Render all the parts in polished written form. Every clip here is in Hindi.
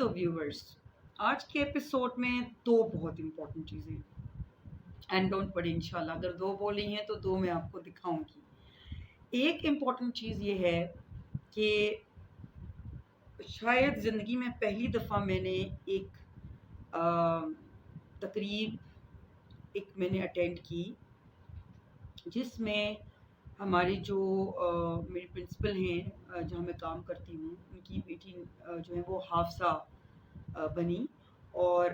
तो व्यूवर्स, आज के एपिसोड में दो बहुत इम्पोर्टेंट चीज़ें एंड डोंट वरी, इंशाल्लाह अगर दो बोली हैं तो दो मैं आपको दिखाऊंगी। एक इम्पोर्टेंट चीज़ ये है कि शायद ज़िंदगी में पहली दफ़ा मैंने एक तकरीब मैंने अटेंड की जिसमें हमारी जो मेरी प्रिंसिपल हैं जहाँ मैं काम करती हूँ, उनकी बेटी जो है वो हाफसा बनी और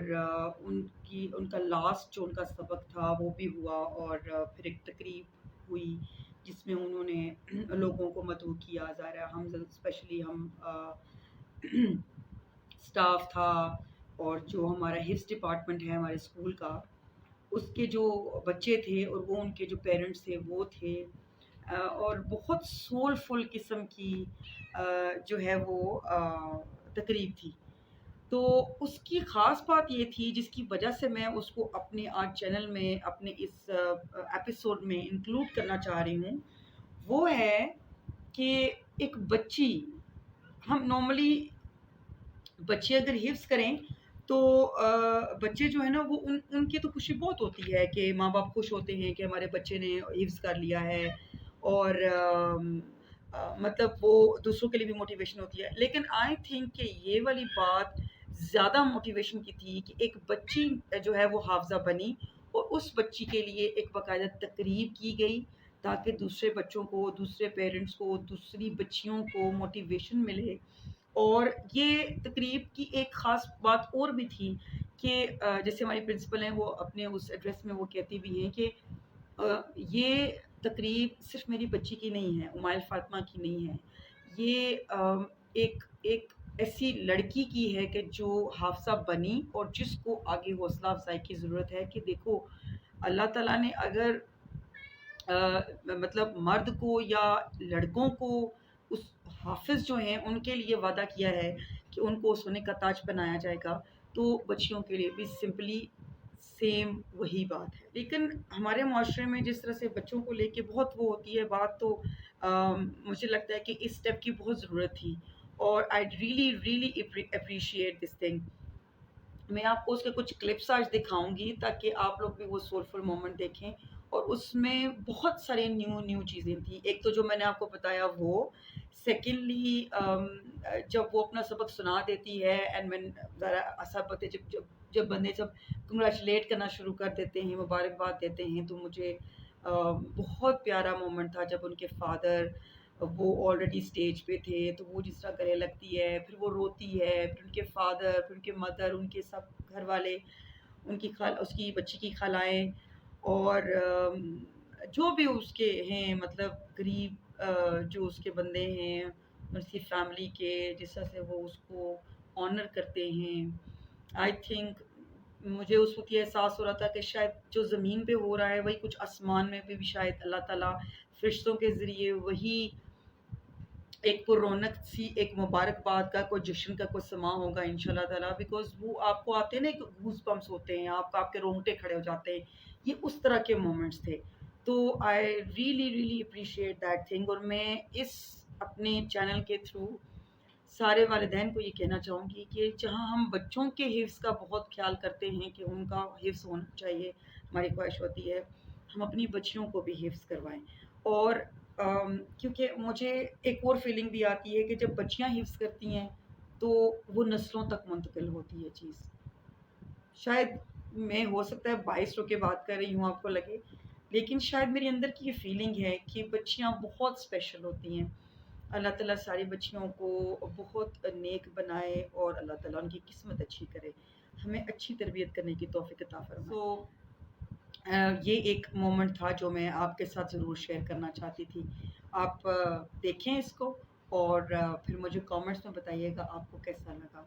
उनका लास्ट जो उनका सबक था वो भी हुआ और फिर एक तकरीब हुई जिसमें उन्होंने लोगों को मदऊ किया। ज़ाहिर है हम स्पेशली हम स्टाफ था और जो हमारा हिफ्स डिपार्टमेंट है हमारे स्कूल का, उसके जो बच्चे थे और वो उनके जो पेरेंट्स थे वो थे और बहुत सोलफुल किस्म की जो है वो तकरीब थी। तो उसकी ख़ास बात ये थी जिसकी वजह से मैं उसको अपने आज चैनल में अपने इस एपिसोड में इंक्लूड करना चाह रही हूँ, वो है कि एक बच्ची, हम नॉर्मली बच्चे अगर हिफ्स करें तो बच्चे जो है ना वो उनकी तो खुशी बहुत होती है कि माँ बाप खुश होते हैं कि हमारे बच्चे ने हिफ्स कर लिया है और मतलब वो दूसरों के लिए भी मोटिवेशन होती है। लेकिन आई थिंक कि ये वाली बात ज़्यादा मोटिवेशन की थी कि एक बच्ची जो है वो हाफजा बनी और उस बच्ची के लिए एक बाकायदा तकरीब की गई ताकि दूसरे बच्चों को, दूसरे पेरेंट्स को, दूसरी बच्चियों को मोटिवेशन मिले। और ये तकरीब की एक ख़ास बात और भी थी कि जैसे हमारी प्रिंसिपल हैं वो अपने उस एड्रेस में वो कहती भी हैं कि ये तकरीब सिर्फ मेरी बच्ची की नहीं है, उमाइल फ़ातिमा की नहीं है, ये एक ऐसी लड़की की है कि जो हाफसा बनी और जिसको आगे हौसला अफजाई की ज़रूरत है कि देखो अल्लाह ताला ने अगर मतलब मर्द को या लड़कों को उस हाफिज़ जो हैं उनके लिए वादा किया है कि उनको सोने का ताज बनाया जाएगा, तो बच्चियों के लिए भी सिंपली सेम वही बात है। लेकिन हमारे माशरे में जिस तरह से बच्चों को लेके बहुत वो होती है बात, तो मुझे लगता है कि इस स्टेप की बहुत ज़रूरत थी और I really appreciate this thing. मैं आपको उसके कुछ क्लिप्स आज दिखाऊंगी ताकि आप लोग भी वो सोलफुल मोमेंट देखें और उसमें बहुत सारी न्यू चीज़ें थी। एक तो जो मैंने आपको बताया वो, सेकेंडली जब वो अपना सबक सुना देती है एंड मैं ज़रा ऐसा पता जब जब जब बंदे जब कंग्रेचुलेट करना शुरू कर देते हैं, मुबारकबाद देते हैं, तो मुझे बहुत प्यारा मोमेंट था जब उनके फादर वो ऑलरेडी स्टेज पे थे तो वो जिस तरह गले लगती है, फिर वो रोती है, फिर उनके फादर, फिर उनके मदर, उनके सब घर वाले, उसकी बच्ची की खालाएँ और जो भी उसके हैं मतलब गरीब जो उसके बंदे हैं, उसकी फैमिली के जिस तरह से वो उसको ऑनर करते हैं। आई थिंक मुझे उस वक़्त ये एहसास हो रहा था कि शायद जो ज़मीन पे हो रहा है वही कुछ आसमान में भी शायद अल्लाह ताला फ़रिश्तों के ज़रिए वही एक रौनक सी, एक मुबारकबाद का कोई जश्न का कोई समा होगा इंशाल्लाह ताला। बिकॉज़ वो आपको आते हैं ना, एक गूज़बम्प्स होते हैं, आपके रोंगटे खड़े हो जाते हैं, ये उस तरह के मोमेंट्स थे। तो I really appreciate that thing और मैं इस अपने चैनल के थ्रू सारे वालिदैन को ये कहना चाहूँगी कि जहाँ हम बच्चों के हिफ्ज़ का बहुत ख्याल करते हैं कि उनका हिफ्ज़ होना चाहिए, हमारी ख्वाहिश होती है हम अपनी बच्चियों को भी हिफ्ज़ करवाएँ। और क्योंकि मुझे एक और फीलिंग भी आती है कि जब बच्चियाँ हिफ्ज़ करती हैं तो वो नस्लों तक मुंतकिल होती है चीज़। शायद मैं हो सकता है बाइस्ड होके बात कर रही हूँ आपको लगे, लेकिन शायद मेरे अंदर की ये फीलिंग है कि बच्चियाँ बहुत स्पेशल होती हैं। अल्लाह ताला सारी बच्चियों को बहुत नेक बनाए और अल्लाह ताला उनकी किस्मत अच्छी करे, हमें अच्छी तरबियत करने की तौफ़ीक अता फरमाए। तो ये एक मोमेंट था जो मैं आपके साथ ज़रूर शेयर करना चाहती थी। आप देखें इसको और फिर मुझे कमेंट्स में बताइएगा आपको कैसा लगा।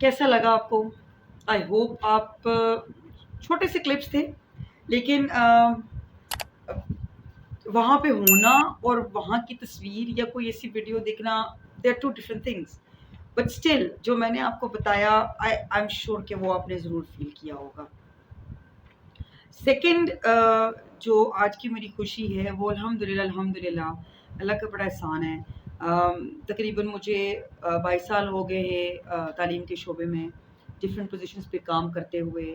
कैसा लगा आपको? आई होप आप छोटे से क्लिप्स थे, लेकिन वहाँ पे होना और वहाँ की तस्वीर या कोई ऐसी वीडियो देखना, they are two different things. But still जो मैंने आपको बताया, आई एम श्योर कि वो आपने ज़रूर फील किया होगा। सेकंड, जो आज की मेरी खुशी है वो अल्हम्दुलिल्लाह अल्हम्दुलिल्लाह अल्लाह का बड़ा एहसान है। तकरीबन मुझे 22 साल हो गए हैं तालीम के शोबे में डिफरेंट पोजीशंस पे काम करते हुए,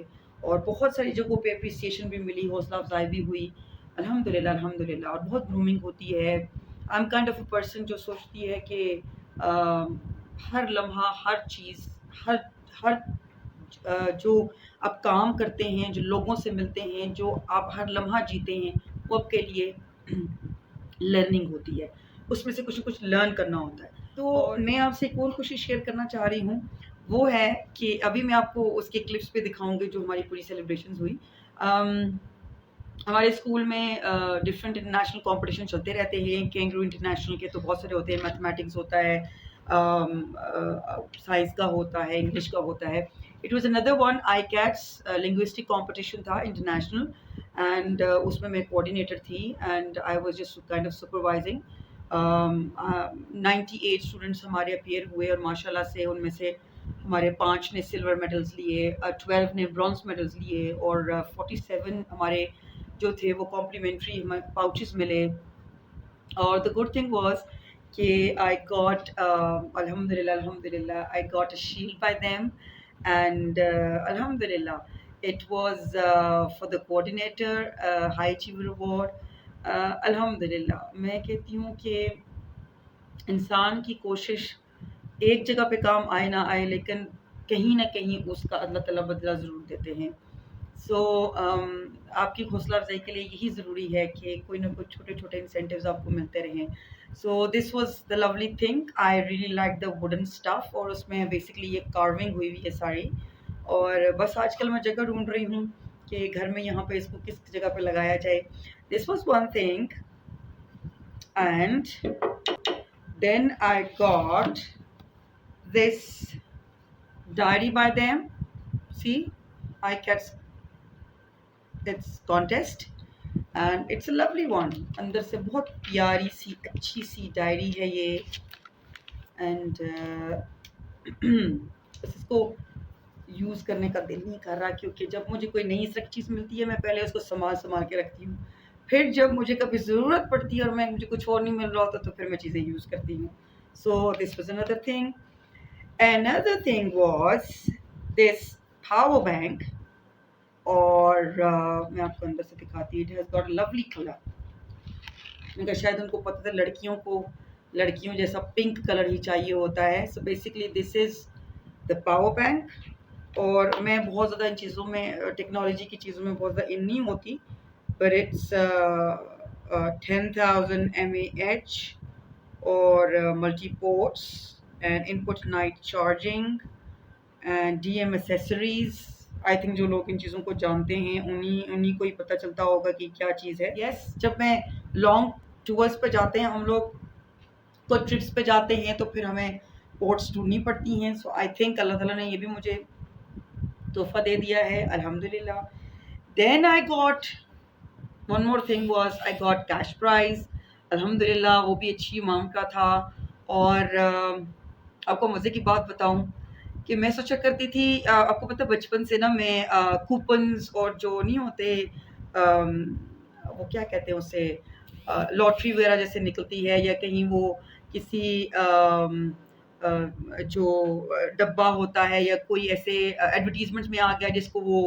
और बहुत सारी जगहों पे अप्रिसिएशन भी मिली, हौसला अफजाई भी हुई अल्हम्दुलिल्लाह अल्हम्दुलिल्लाह। और बहुत ग्रूमिंग होती है। I am kind of a person जो सोचती है कि हर लम्हा, हर चीज़, हर हर जो आप काम करते हैं, जो लोगों से मिलते हैं, जो आप हर लम्हा जीते हैं, वो आपके लिए लर्निंग होती है। उसमें से कुछ न कुछ लर्न करना होता है। तो मैं आपसे एक और खुशी शेयर करना चाह रही हूँ, वो है कि अभी मैं आपको उसके क्लिप्स पे दिखाऊँगी जो हमारी पूरी सेलिब्रेशंस हुई। हमारे स्कूल में डिफरेंट इंटरनेशनल कॉम्पिटिशन चलते रहते हैं। कैंगरू इंटरनेशनल के तो बहुत सारे होते हैं, मैथमेटिक्स होता है, साइंस का होता है, इंग्लिश का होता है। It was another one, I cats linguistic competition था इंटरनेशनल, एंड उसमें मैं कोऑर्डिनेटर थी, and I was just kind of supervising. 98 students हमारे अपीयर हुए, और माशाल्लाह से उनमें से हमारे 5 ने सिल्वर मेडल्स लिए, 12 ने ब्रॉन्ज मेडल्स लिए, और 47 हमारे जो थे वो कॉम्प्लीमेंट्री हमें पाउचेस मिले। और द गुड थिंग वाज कि आई गॉट अल्हम्दुलिल्लाह अल्हम्दुलिल्लाह I got a shield by them, and अल्हम्दुलिल्लाह it was for the coordinator high achiever award. अल्हम्दुलिल्लाह मैं कहती हूँ कि इंसान की कोशिश एक जगह पे काम आए ना आए, लेकिन कहीं ना कहीं उसका अल्लाह ताला बदला ज़रूर देते हैं। सो आपकी हौसला अफजाई के लिए यही ज़रूरी है कि कोई ना कोई छोटे छोटे इंसेंटिव्स आपको मिलते रहें। So this was the lovely thing, I really like the wooden stuff, और उसमें बेसिकली ये कार्विंग हुई हुई है सारी। और बस आजकल मैं जगह ढूंढ रही हूँ कि घर में यहाँ पे इसको किस जगह पे लगाया जाए। This was one thing, and then I got this diary by them. See, iCats, it's contest and it's a lovely one. अंदर से बहुत प्यारी सी अच्छी सी डायरी है ये, एंड इसको यूज़ करने का दिल नहीं कर रहा, क्योंकि जब मुझे कोई नई चीज़ मिलती है मैं पहले उसको संभाल के रखती हूँ, फिर जब मुझे कभी ज़रूरत पड़ती है और मुझे कुछ और नहीं मिल रहा होता तो फिर मैं चीज़ें यूज़ करती हूँ। So this was another thing. Another thing was this power bank, और मैं आपको अंदर से दिखाती हूँ। It has got a lovely color. मैंने कहा शायद उनको पता था लड़कियों को लड़कियों जैसा पिंक कलर ही चाहिए होता है। So basically this is the power bank. और मैं बहुत ज़्यादा इन चीज़ों में, टेक्नोलॉजी की चीज़ों में बहुत ज़्यादा इन नहीं होती, but it's 10,000 mAh और multi ports and input night charging and DM accessories. I think जो लोग इन चीज़ों को जानते हैं उन्हीं को ही पता चलता होगा कि क्या चीज़ है। यस, जब मैं लॉन्ग टूर्स पे जाते हैं हम लोग, तो ट्रिप्स पे जाते हैं, तो फिर हमें पोर्ट्स ढूंढनी पड़ती हैं। सो आई थिंक अल्लाह ताला ने ये भी मुझे तोहफ़ा दे दिया है अल्हम्दुलिल्लाह। Then I got one more thing was I got cash prize अल्हम्दुलिल्लाह, वो भी अच्छी अमाउंट का था। और आपको मज़े की बात बताऊं कि मैं सोचा करती थी, आपको पता बचपन से ना मैं कूपन्स और जो नहीं होते, वो क्या कहते हैं उसे, लॉटरी वगैरह जैसे निकलती है, या कहीं वो किसी जो डब्बा होता है या कोई ऐसे एडवर्टीजमेंट्स में आ गया जिसको वो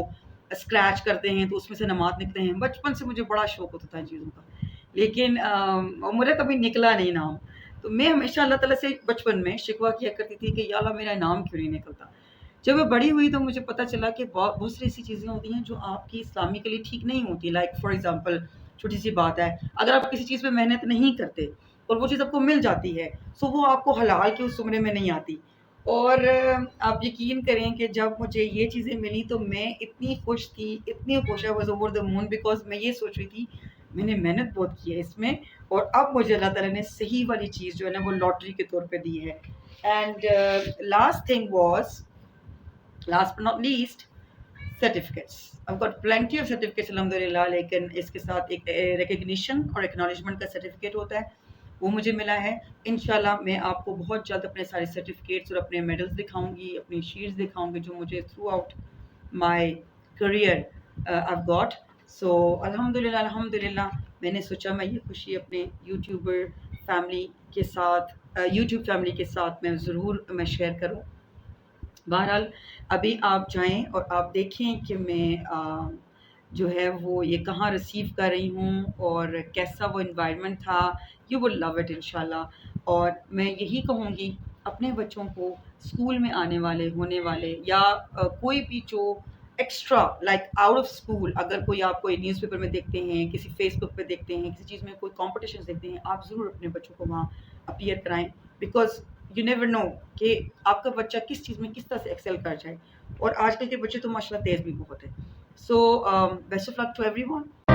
स्क्रैच करते हैं तो उसमें से नमात निकलते हैं। बचपन से मुझे बड़ा शौक होता था इन चीज़ों का, लेकिन मुझे कभी निकला नहीं नाम। तो मैं हमेशा अल्लाह ताला से बचपन में शिकवा किया करती थी कि या अल्लाह मेरा इनाम क्यों नहीं निकलता। जब मैं बड़ी हुई तो मुझे पता चला कि बहुत सारी ऐसी चीज़ें होती हैं जो आपकी इस्लामिकली ठीक नहीं होती। लाइक फॉर एग्जांपल छोटी सी बात है। अगर आप किसी चीज़ पे मेहनत नहीं करते और वो चीज़ आपको मिल जाती है, सो वो आपको हलाल के उस ज़ुमरे में नहीं आती। और आप यकीन करें कि जब मुझे ये चीज़ें मिली तो मैं इतनी खुश थी, इतनी खुश, I was over the moon, because मैं ये सोच रही थी मैंने मेहनत बहुत की है इसमें और अब मुझे अल्लाह ताला ने सही वाली चीज़ जो है ना वो लॉटरी के तौर पे दी है। And last thing was, last but not least, certificates. I've got plenty of certificates अल्हम्दुलिल्लाह, लेकिन इसके साथ एक रिकग्निशन और एक्नॉलेजमेंट का सर्टिफिकेट होता है, वो मुझे मिला है। इंशाल्लाह मैं आपको बहुत जल्द अपने सारे सर्टिफिकेट्स और अपने मेडल्स दिखाऊंगी, अपनी शीट्स दिखाऊंगी जो मुझे through out my career I've got। सो अल्हम्दुलिल्लाह अल्हम्दुलिल्लाह मैंने सोचा मैं ये खुशी अपने यूट्यूबर फैमिली के साथ, यूट्यूब फैमिली के साथ मैं ज़रूर मैं शेयर करूँ। बहरहाल अभी आप जाएँ और आप देखें कि मैं जो है वो ये कहाँ रिसीव कर रही हूँ और कैसा वो एनवायरनमेंट था। यू विल लव इट इंशाल्लाह। और मैं यही कहूँगी अपने बच्चों को स्कूल में आने वाले, होने वाले या कोई भी जो extra like out of school, अगर कोई आप कोई न्यूज़पेपर में देखते हैं, किसी फेसबुक पे देखते हैं, किसी चीज़ में कोई कॉम्पिटिशन देखते हैं, आप ज़रूर अपने बच्चों को वहाँ अपीयर कराएँ, बिकॉज़ यू नेवर नो कि आपका बच्चा किस चीज़ में किस तरह से एक्सेल कर जाए। और आजकल के बच्चे तो माशाल्लाह तेज़ भी बहुत हैं। So best of luck to everyone.